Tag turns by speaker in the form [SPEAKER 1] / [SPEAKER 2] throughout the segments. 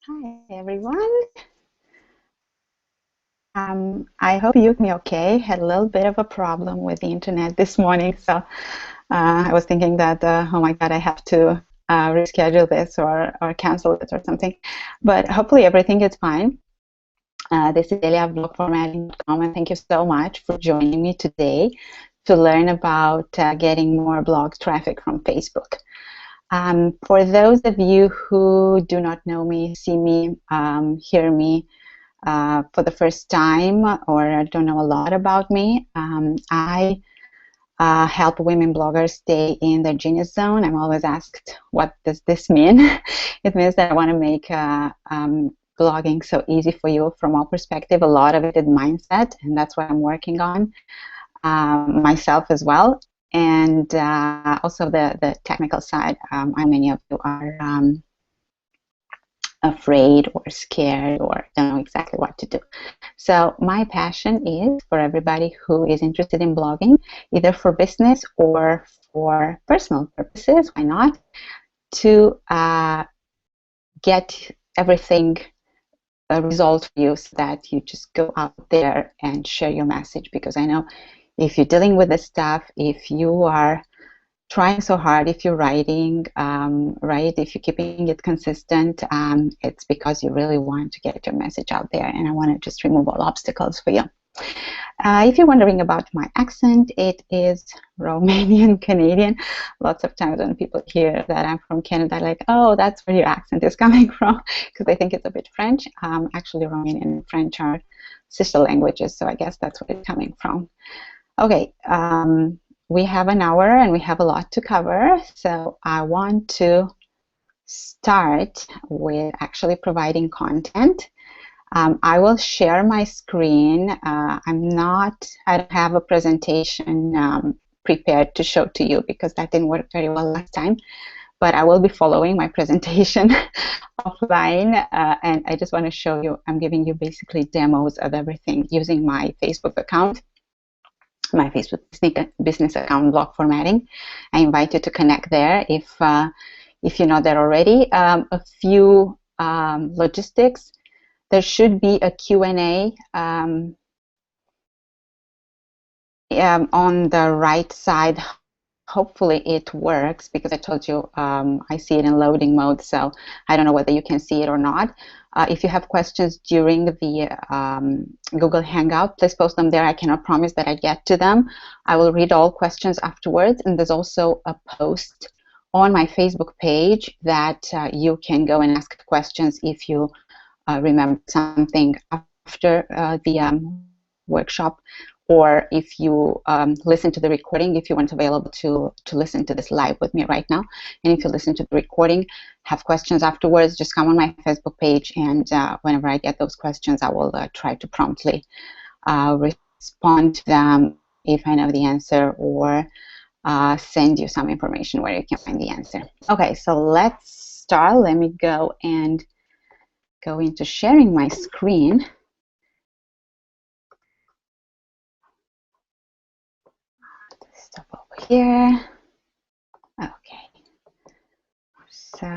[SPEAKER 1] Hi everyone. I hope you can me okay. Had a little bit of a problem with the internet this morning, so I was thinking that oh my God, I have to reschedule this or cancel it or something. But hopefully everything is fine. This is Delia of blogformatting.com, and thank you so much for joining me today to learn about getting more blog traffic from Facebook. For those of you who do not know me, see me, hear me for the first time, or don't know a lot about me, I help women bloggers stay in their genius zone. I'm always asked, what does this mean? It means that I want to make blogging so easy for you from all perspective. A lot of it is mindset, and that's what I'm working on myself as well. And also the technical side. How many of you are afraid or scared or don't know exactly what to do? So my passion is for everybody who is interested in blogging, either for business or for personal purposes, why not, to get everything resolved for you so that you just go out there and share your message. Because I know if you're dealing with this stuff, if you are trying so hard, if you're writing, right, if you're keeping it consistent, it's because you really want to get your message out there, and I want to just remove all obstacles for you. If you're wondering about my accent, it is Romanian Canadian. Lots of times when people hear that I'm from Canada, like, oh, that's where your accent is coming from, because they think it's a bit French. Actually, Romanian and French are sister languages, so I guess that's where it's coming from. Okay, we have an hour and we have a lot to cover, so I want to start with actually providing content. I will share my screen. I don't have a presentation prepared to show to you because that didn't work very well last time, but I will be following my presentation offline, and I just want to show you, I'm giving you basically demos of everything using my Facebook account, my Facebook business account, Blog Formatting. I invite you to connect there if you're not there already. A few logistics. There should be a Q&A on the right side. Hopefully it works, because I told you I see it in loading mode, so I don't know whether you can see it or not. If you have questions during the Google Hangout, please post them there. I cannot promise that I get to them. I will read all questions afterwards, and there's also a post on my Facebook page that you can go and ask questions if you remember something after the workshop, or if you listen to the recording, if you weren't available to listen to this live with me right now. And if you listen to the recording, have questions afterwards, just come on my Facebook page, and whenever I get those questions, I will try to promptly respond to them if I know the answer, or send you some information where you can find the answer. Okay, so let's start. Let me go into sharing my screen. Stop over here. Okay. So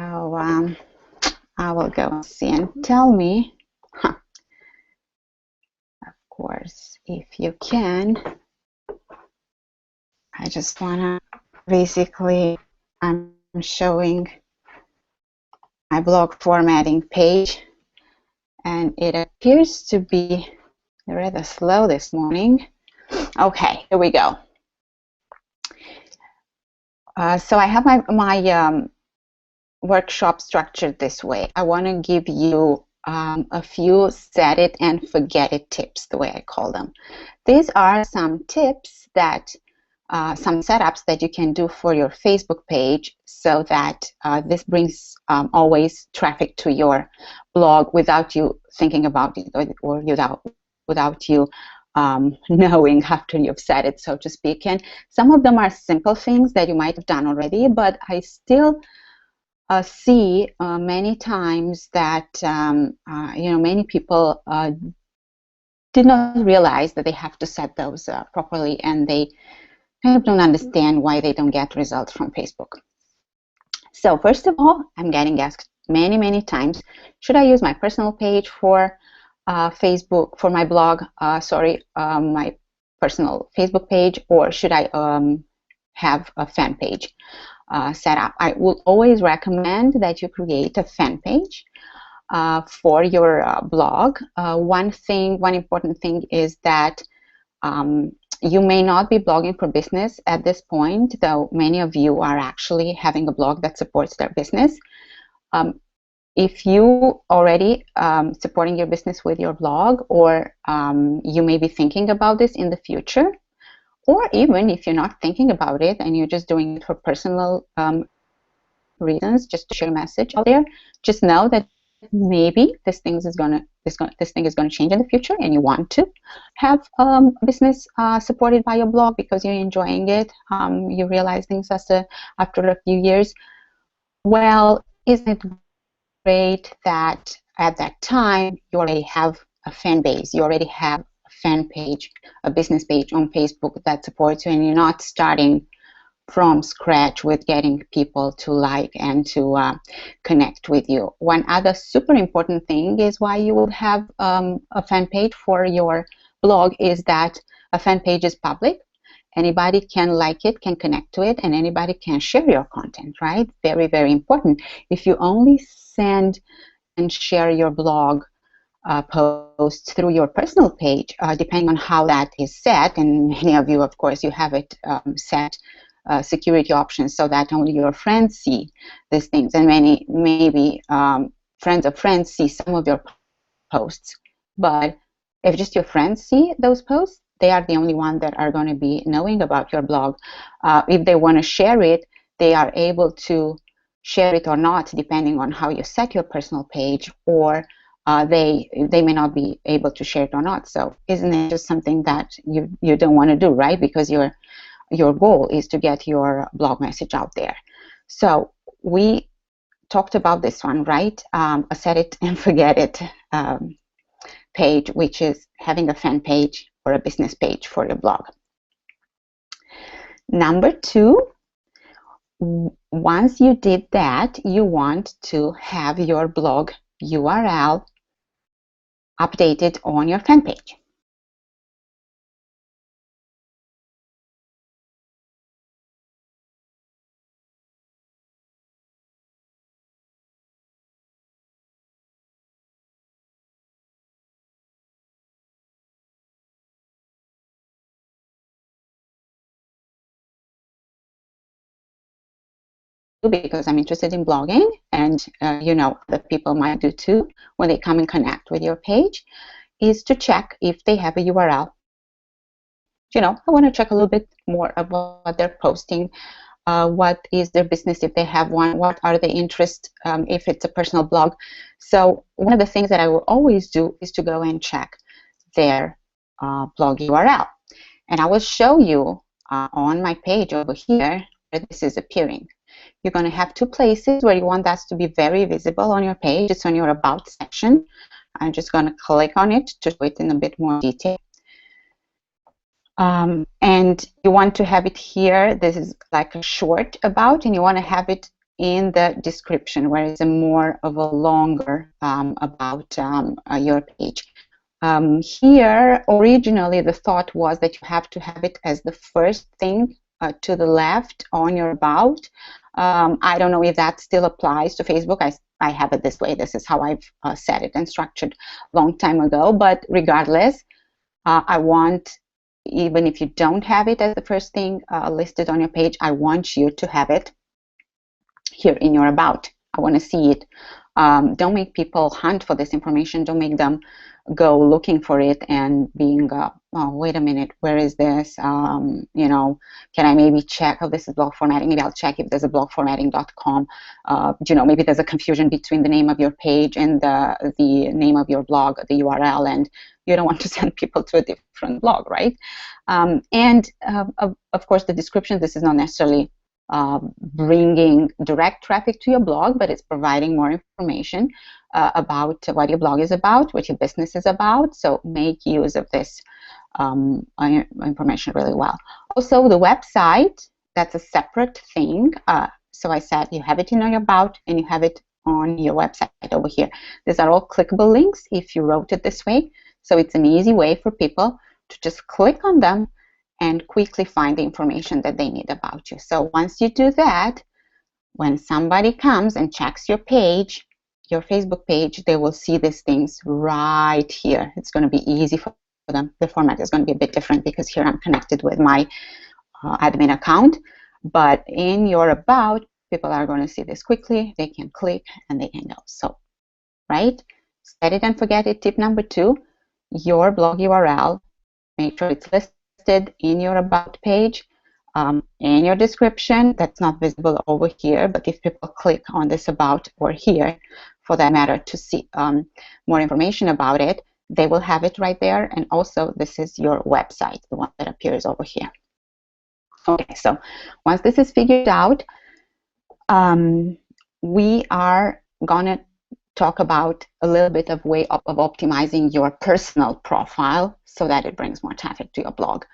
[SPEAKER 1] I will go and see, and tell me, of course, if you can. I just want to basically, I'm showing my blog formatting page, and it appears to be rather slow this morning. Okay, here we go. So I have my workshop structured this way. I want to give you a few set it and forget it tips, the way I call them. These are some tips that, some setups that you can do for your Facebook page, so that this brings always traffic to your blog without you thinking about it, or without you knowing after you've said it, so to speak. And some of them are simple things that you might have done already, but I still see many times that many people did not realize that they have to set those properly, and they kind of don't understand why they don't get results from Facebook. So first of all, I'm getting asked many times, should I use my personal page for Facebook, for my blog, my personal Facebook page, or should I have a fan page set up? I will always recommend that you create a fan page for your blog. One important thing is that you may not be blogging for business at this point, though many of you are actually having a blog that supports their business. If you already supporting your business with your blog, or you may be thinking about this in the future, or even if you're not thinking about it and you're just doing it for personal reasons, just to share a message out there, just know that maybe this thing is going to change in the future, and you want to have business supported by your blog because you're enjoying it. You realize things after a few years. Well, isn't it great that at that time you already have a fan base, you already have a fan page, a business page on Facebook that supports you, and you're not starting from scratch with getting people to like and to connect with you. One other super important thing is why you would have a fan page for your blog is that a fan page is public. Anybody can like it, can connect to it, and anybody can share your content, right? Very, very important. If you only send and share your blog posts through your personal page, depending on how that is set, and many of you, of course, you have it set security options so that only your friends see these things, and maybe friends of friends see some of your posts. But if just your friends see those posts, they are the only ones that are going to be knowing about your blog. If they want to share it, they are able to share it or not, depending on how you set your personal page, or they may not be able to share it or not. So isn't it just something that you don't want to do, right? Because your goal is to get your blog message out there. So we talked about this one, right? A set it and forget it page, which is having a fan page or a business page for your blog. Number 2, once you did that, you want to have your blog URL updated on your fan page. Because I'm interested in blogging, and that people might do too when they come and connect with your page, is to check if they have a URL. I want to check a little bit more about what they're posting, what is their business if they have one, what are the interests if it's a personal blog. So one of the things that I will always do is to go and check their blog URL. And I will show you on my page over here where this is appearing. You're going to have 2 places where you want that to be very visible on your page. It's on your About section. I'm just going to click on it to show it in a bit more detail. And you want to have it here. This is like a short about, and you want to have it in the description where it's a more of a longer about your page. Here, originally, the thought was that you have to have it as the first thing to the left on your about. I don't know if that still applies to Facebook. I have it this way. This is how I've set it and structured a long time ago. But regardless, I want, even if you don't have it as the first thing listed on your page, I want you to have it here in your about. I want to see it. Don't make people hunt for this information. Don't make them go looking for it and being, oh, wait a minute, where is this? Can I maybe check? Oh, this is blog formatting. Maybe I'll check if there's a blogformatting.com. Maybe there's a confusion between the name of your page and the name of your blog, the URL, and you don't want to send people to a different blog, right? Of course, the description, this is not necessarily bringing direct traffic to your blog, but it's providing more information about what your blog is about, what your business is about. So make use of this information really well. Also, the website, that's a separate thing. So I said you have it in your about and you have it on your website over here. These are all clickable links if you wrote it this way. So it's an easy way for people to just click on them and quickly find the information that they need about you. So once you do that, when somebody comes and checks your page, your Facebook page, they will see these things right here. It's going to be easy for them. The format is going to be a bit different because here I'm connected with my admin account. But in your about, people are going to see this quickly. They can click and they can go. So, right? Set it and forget it. Tip number 2, your blog URL. Make sure it's listed in your about page. In your description, that's not visible over here, but if people click on this about or here, for that matter, to see more information about it, they will have it right there. And also, this is your website, the one that appears over here. Okay, so once this is figured out, we are gonna talk about a little bit of way of optimizing your personal profile so that it brings more traffic to your blog.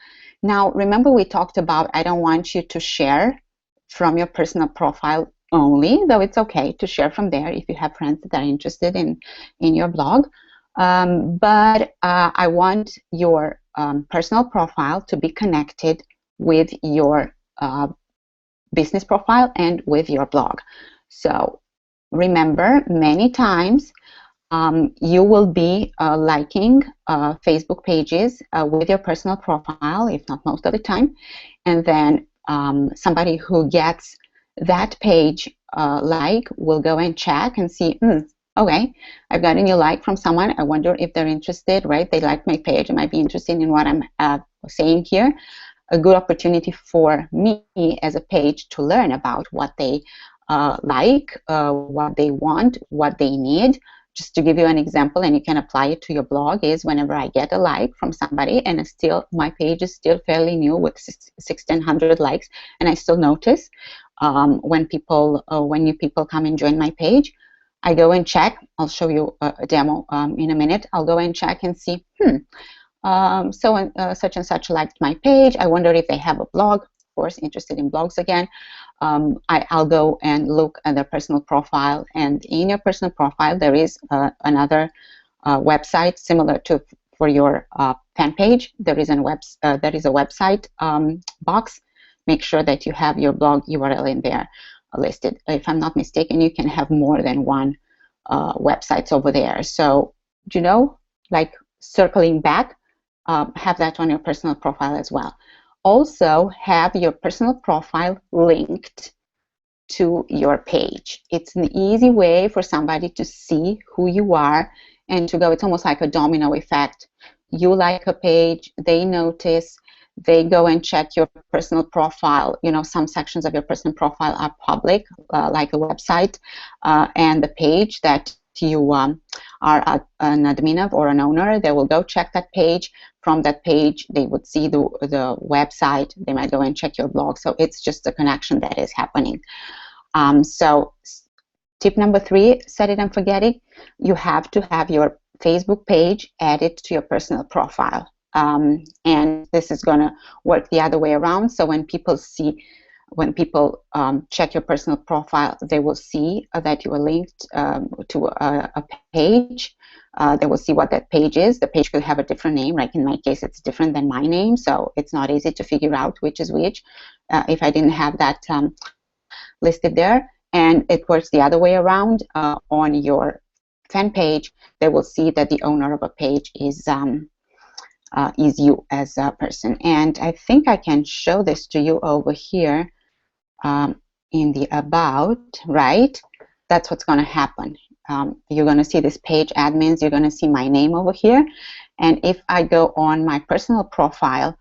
[SPEAKER 1] Now, remember we talked about I don't want you to share from your personal profile only, though it's okay to share from there if you have friends that are interested in your blog. But I want your personal profile to be connected with your business profile and with your blog. So remember, many times you will be liking Facebook pages with your personal profile, if not most of the time, and then somebody who gets that page like will go and check and see, okay, I've got a new like from someone. I wonder if they're interested, right? They like my page. They might be interested in what I'm saying here. A good opportunity for me as a page to learn about what they like, what they want, what they need. Just to give you an example, and you can apply it to your blog, is whenever I get a like from somebody and still my page is still fairly new with 1,600 likes, and I still notice when new people come and join my page, I go and check. I'll show you a demo in a minute. I'll go and check and see, such and such liked my page. I wonder if they have a blog. Of course, interested in blogs again. I'll go and look at their personal profile, and in your personal profile there is another website similar to for your fan page. There is a website box. Make sure that you have your blog URL in there listed. If I'm not mistaken, you can have more than one websites over there. So, like circling back, have that on your personal profile as well. Also, have your personal profile linked to your page. It's an easy way for somebody to see who you are and to go. It's almost like a domino effect. You like a page, they notice, they go and check your personal profile. Some sections of your personal profile are public, like a website, and the page that you are an admin of or an owner, they will go check that page. From that page, they would see the website. They might go and check your blog. So it's just a connection that is happening. So tip number 3, set it and forget it. You have to have your Facebook page added to your personal profile. And this is going to work the other way around. So when people check your personal profile, they will see that you are linked to a page. They will see what that page is. The page could have a different name. Like in my case, it's different than my name, so it's not easy to figure out which is which if I didn't have that listed there. And it works the other way around. On your fan page, they will see that the owner of a page is you as a person. And I think I can show this to you over here in the about, right? That's what's going to happen. You're going to see this page admins. You're going to see my name over here. And if I go on my personal profile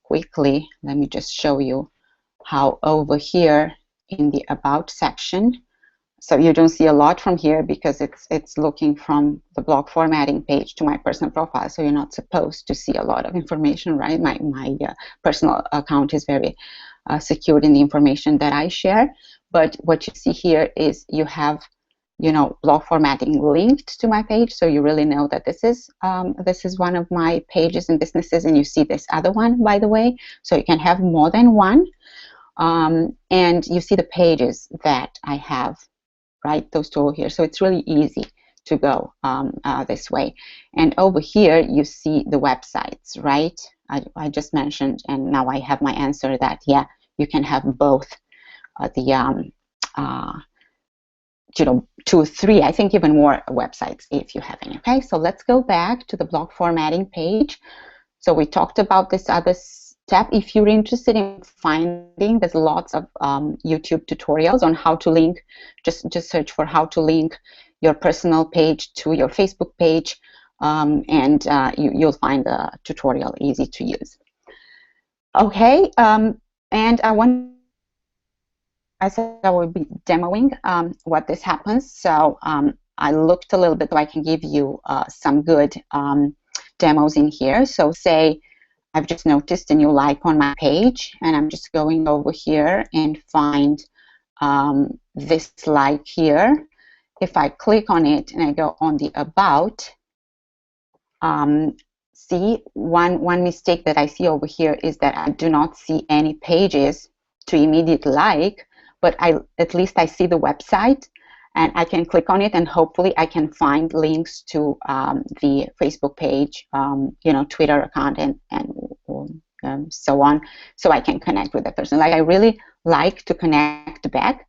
[SPEAKER 1] quickly, let me just show you how over here in the about section. So you don't see a lot from here because it's looking from the blog formatting page to my personal profile. So you're not supposed to see a lot of information, right? My personal account is very secured in the information that I share. But what you see here is you have, blog formatting linked to my page, so you really know that this is one of my pages and businesses, and you see this other one, by the way. So you can have more than one, and you see the pages that I have right? Those two over here. So it's really easy to go this way. And over here, you see the websites, right? I just mentioned, and now I have my answer that, yeah, you can have both the, 2, 3, I think even more websites if you have any. Okay, so let's go back to the blog formatting page. So we talked about this other step. If you're interested in finding, there's lots of YouTube tutorials on how to link. Just search for how to link your personal page to your Facebook page, and you'll find the tutorial easy to use. Okay, and I said I will be demoing what this happens. So I looked a little bit so I can give you some good demos in here. So say I've just noticed a new like on my page, and I'm just going over here and find this like here. If I click on it and I go on the about, see, one mistake that I see over here is that I do not see any pages to immediately like, but at least I see the website, and I can click on it, and hopefully I can find links to the Facebook page, Twitter account, and so on, so I can connect with the person. Like, I really like to connect back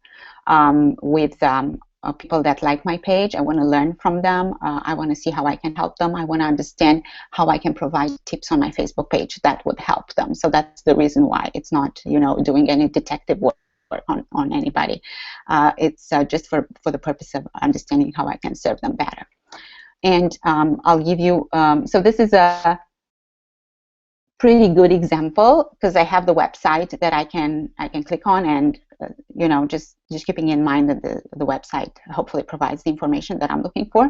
[SPEAKER 1] with people that like my page. I want to learn from them. I want to see how I can help them. I want to understand how I can provide tips on my Facebook page that would help them. So that's the reason why it's not, doing any detective work on anybody. It's just for the purpose of understanding how I can serve them better. And I'll give you, so this is a pretty good example because I have the website that I can click on, and just keeping in mind that the website hopefully provides the information that I'm looking for.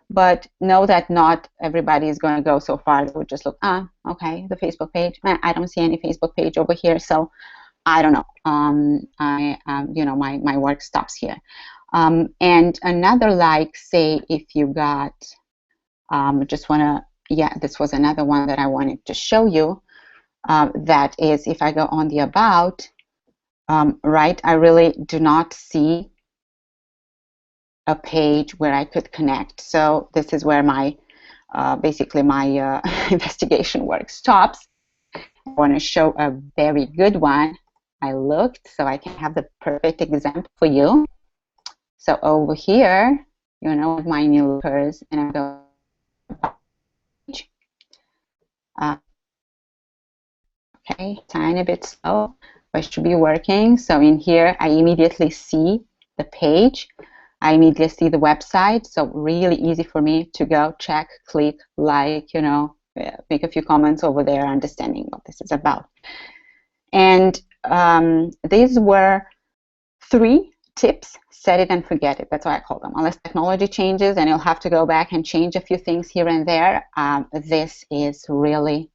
[SPEAKER 1] But know that not everybody is going to go so far. They would just look, okay, the Facebook page. I don't see any Facebook page over here, so I don't know. My work stops here. And another, like, say if you got, this was another one that I wanted to show you. That is, if I go on the about, right, I really do not see a page where I could connect. So this is where my basically my investigation work stops. I want to show a very good one. I looked so I can have the perfect example for you. So over here, with my new lookers, and I go okay, tiny bit slow, but it should be working. So in here, I immediately see the page. I immediately see the website. So really easy for me to go check, click, like, make a few comments over there, understanding what this is about. And these were 3 tips. Set it and forget it. That's why I call them. Unless technology changes and you'll have to go back and change a few things here and there, this is really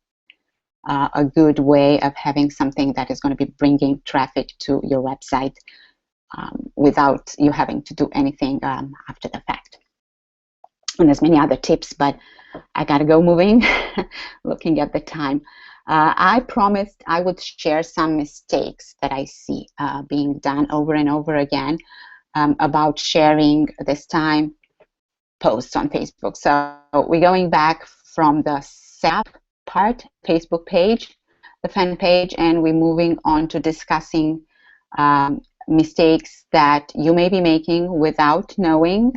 [SPEAKER 1] a good way of having something that is going to be bringing traffic to your website without you having to do anything after the fact. And there's many other tips, but I got to go moving, looking at the time. I promised I would share some mistakes that I see being done over and over again about sharing this time posts on Facebook. So we're going back from the setup part, Facebook page, the fan page, and we're moving on to discussing mistakes that you may be making without knowing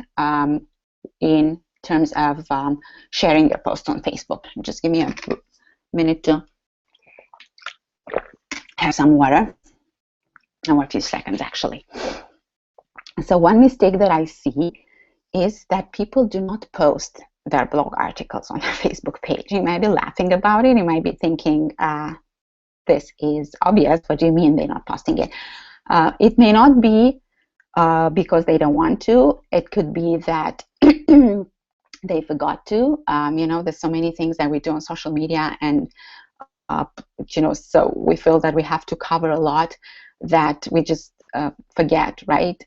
[SPEAKER 1] in terms of sharing your post on Facebook. Just give me a minute to have some water, or a few seconds actually. So one mistake that I see is that people do not post their blog articles on their Facebook page. You might be laughing about it. You might be thinking, this is obvious. What do you mean they're not posting it? It may not be because they don't want to. It could be that they forgot to. There's so many things that we do on social media, and so we feel that we have to cover a lot that we just forget, right?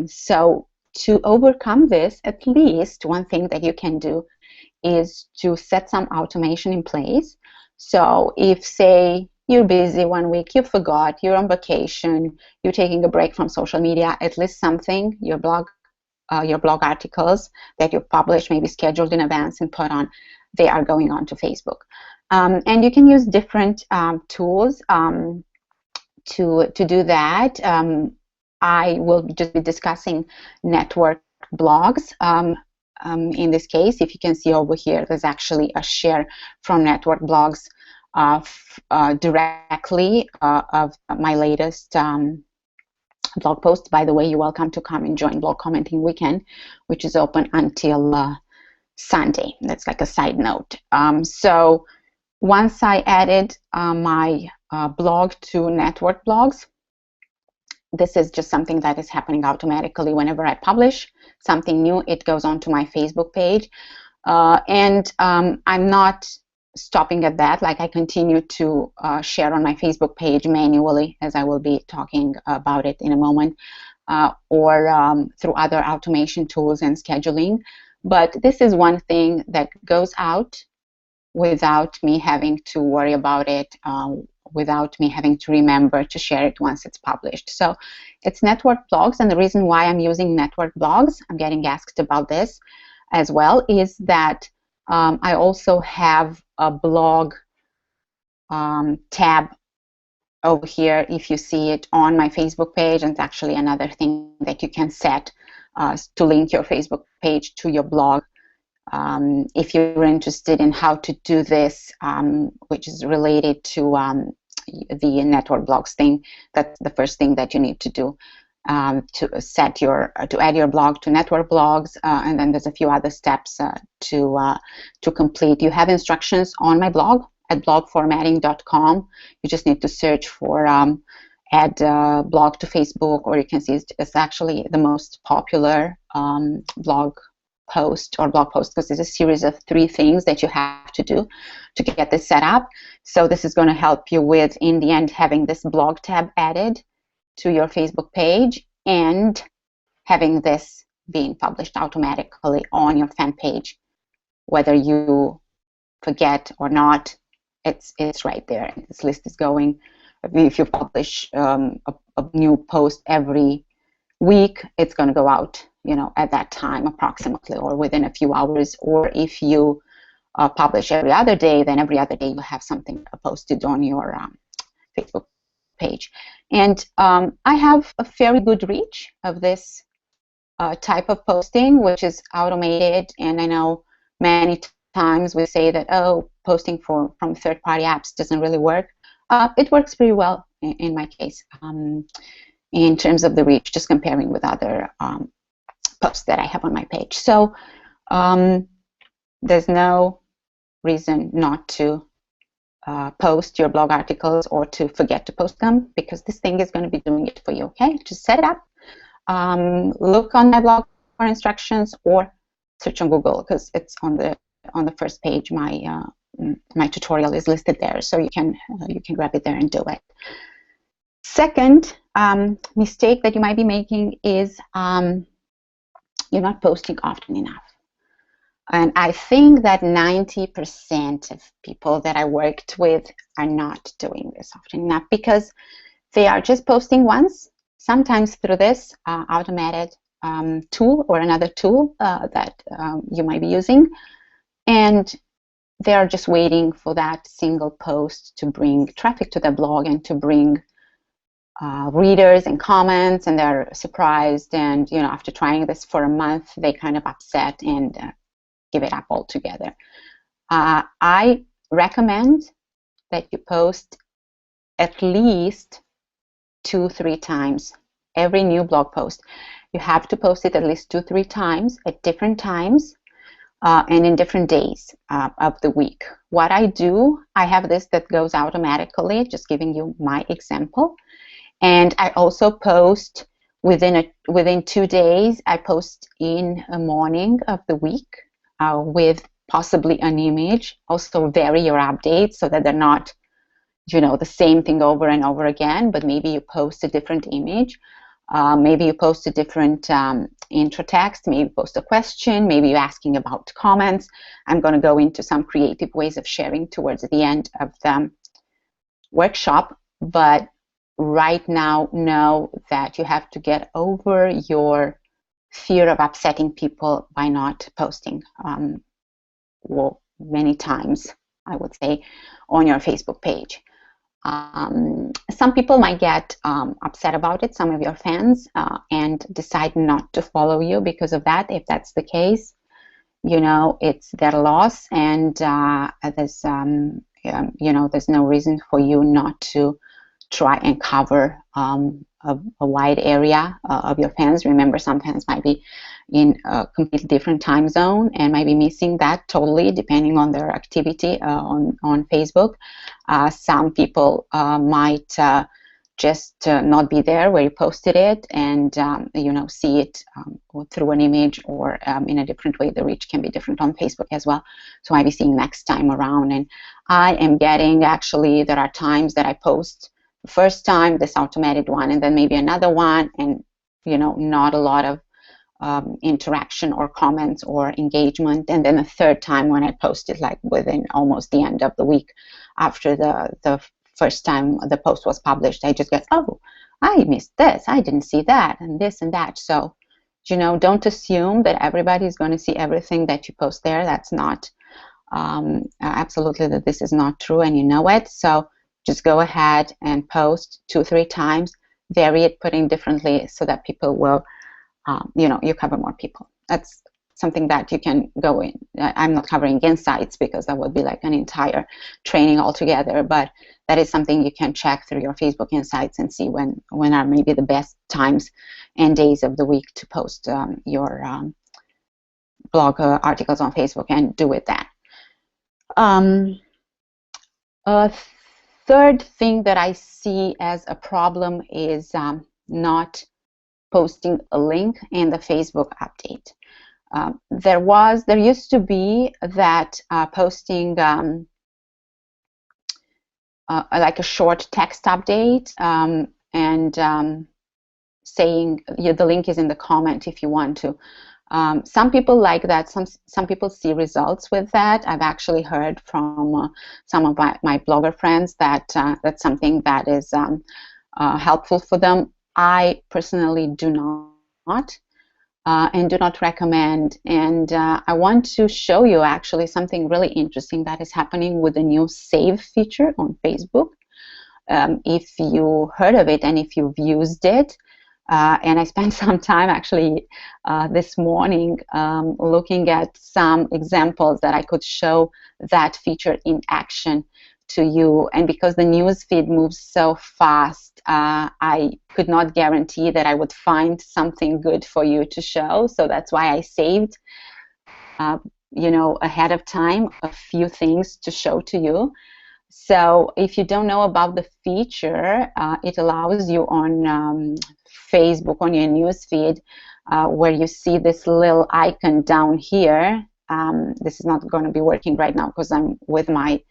[SPEAKER 1] So to overcome this, at least one thing that you can do is to set some automation in place. So if, say, you're busy one week, you forgot, you're on vacation, you're taking a break from social media, at least something, your blog your blog articles that you publish, maybe scheduled in advance and put on, they are going on to Facebook. And you can use different tools to do that. I will just be discussing network blogs. In this case, if you can see over here, there's actually a share from network blogs directly of my latest blog post. By the way, you're welcome to come and join Blog Commenting Weekend, which is open until Sunday. That's like a side note. So once I added my blog to network blogs, this is just something that is happening automatically. Whenever I publish something new, it goes onto my Facebook page. And I'm not stopping at that. Like, I continue to share on my Facebook page manually, as I will be talking about it in a moment, or through other automation tools and scheduling. But this is one thing that goes out without me having to worry about it, without me having to remember to share it once it's published. So it's network blogs, and the reason why I'm using network blogs, I'm getting asked about this as well, is that I also have a blog tab over here. If you see it on my Facebook page, and it's actually another thing that you can set to link your Facebook page to your blog. If you're interested in how to do this, which is related to the network blogs thing, that's the first thing that you need to do, to add your blog to network blogs, and then there's a few other steps to complete. You have instructions on my blog at blogformatting.com. You just need to search for add blog to Facebook, or you can see it's actually the most popular blog post, because it's a series of 3 things that you have to do to get this set up. So this is going to help you with, in the end, having this blog tab added to your Facebook page and having this being published automatically on your fan page. Whether you forget or not, it's right there. This list is going. If you publish a new post every week, it's going to go out, at that time approximately, or within a few hours. Or if you publish every other day, then every other day you'll have something posted on your Facebook page. And I have a very good reach of this type of posting, which is automated. And I know many times we say that, oh, posting from third-party apps doesn't really work. It works pretty well in my case, in terms of the reach, just comparing with other posts that I have on my page. So there's no reason not to post your blog articles or to forget to post them, because this thing is going to be doing it for you. Okay, just set it up. Look on my blog for instructions, or search on Google, because it's on the first page. My tutorial is listed there, so you can grab it there and do it. Second mistake that you might be making is you're not posting often enough. And I think that 90% of people that I worked with are not doing this often enough, because they are just posting once, sometimes through this automated tool or another tool that you might be using, and they are just waiting for that single post to bring traffic to their blog and to bring readers and comments, and they're surprised, and after trying this for a month, they kind of upset and give it up altogether. I recommend that you post at least 2-3 times every new blog post. You have to post it at least 2-3 times at different times and in different days of the week. What I do, I have this that goes automatically, just giving you my example. And I also post within 2 days. I post in a morning of the week with possibly an image. Also vary your updates so that they're not, the same thing over and over again, but maybe you post a different image. Maybe you post a different intro text. Maybe you post a question. Maybe you're asking about comments. I'm going to go into some creative ways of sharing towards the end of the workshop. But right now, know that you have to get over your fear of upsetting people by not posting, well, many times, I would say, on your Facebook page. Some people might get upset about it, some of your fans, and decide not to follow you because of that. If that's the case, you know, it's their loss, and there's there's no reason for you not to try and cover a wide area of your fans. Remember, some fans might be in a completely different time zone and might be missing that totally, depending on their activity on Facebook. Some people might just not be there where you posted it, and see it through an image or in a different way. The reach can be different on Facebook as well, so I might be seeing next time around. And I am getting, actually, there are times that I post the first time this automated one, and then maybe another one, and not a lot of interaction or comments or engagement, and then a third time when I post it, like within almost the end of the week after the first time the post was published, I just get, oh, I missed this, I didn't see that, and this and that. So, don't assume that everybody is going to see everything that you post there. That's not absolutely, that this is not true, and you know it. So just go ahead and post 2-3 times, vary it, put in differently, so that people will, you cover more people. That's something that you can go in. I'm not covering insights because that would be like an entire training altogether, but that is something you can check through your Facebook Insights and see when are maybe the best times and days of the week to post your blog articles on Facebook, and do it then. A third thing that I see as a problem is not posting a link in the Facebook update. There used to be that posting like a short text update and saying the link is in the comment if you want to. Some people like that. Some people see results with that. I've actually heard from some of my blogger friends that that's something that is helpful for them. I personally do not. And do not recommend. And I want to show you actually something really interesting that is happening with the new Save feature on Facebook. If you heard of it and if you've used it, and I spent some time actually this morning looking at some examples that I could show that feature in action to you. And because the news feed moves so fast, I could not guarantee that I would find something good for you to show. So that's why I saved, ahead of time, a few things to show to you. So if you don't know about the feature, it allows you on Facebook, on your news feed, where you see this little icon down here. This is not going to be working right now because I'm with my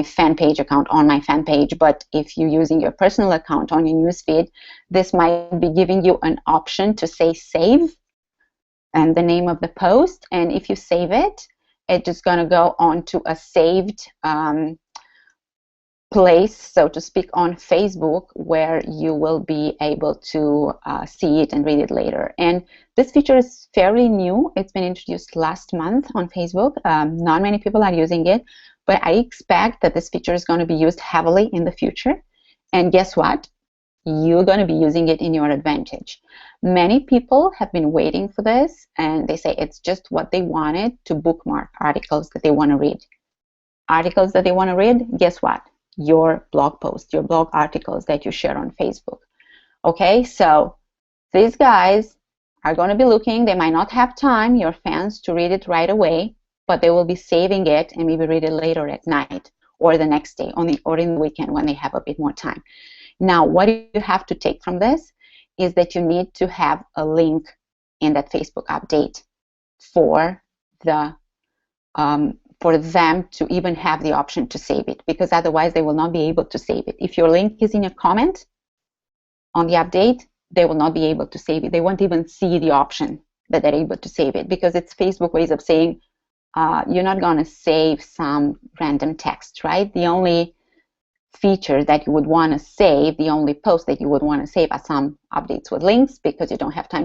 [SPEAKER 1] fan page account on my fan page, but if you're using your personal account on your newsfeed, this might be giving you an option to say save and the name of the post, and if you save it, it's just going to go on to a saved place, so to speak, on Facebook, where you will be able to see it and read it later. And this feature is fairly new. It's been introduced last month on Facebook. Not many people are using it, but I expect that this feature is going to be used heavily in the future. And guess what? You're going to be using it in your advantage. Many people have been waiting for this, and they say it's just what they wanted, to bookmark articles that they want to read. Articles that they want to read, guess what? Your blog post, your blog articles that you share on Facebook. Okay, so these guys are going to be looking. They might not have time, your fans, to read it right away, but they will be saving it and maybe read it later at night or the next day or in the weekend when they have a bit more time. Now, what you have to take from this is that you need to have a link in that Facebook update for them to even have the option to save it, because otherwise they will not be able to save it. If your link is in a comment on the update, they will not be able to save it. They won't even see the option that they're able to save it, because it's Facebook ways of saying you're not going to save some random text, right? The only feature that you would want to save, the only post that you would want to save are some updates with links, because you don't have time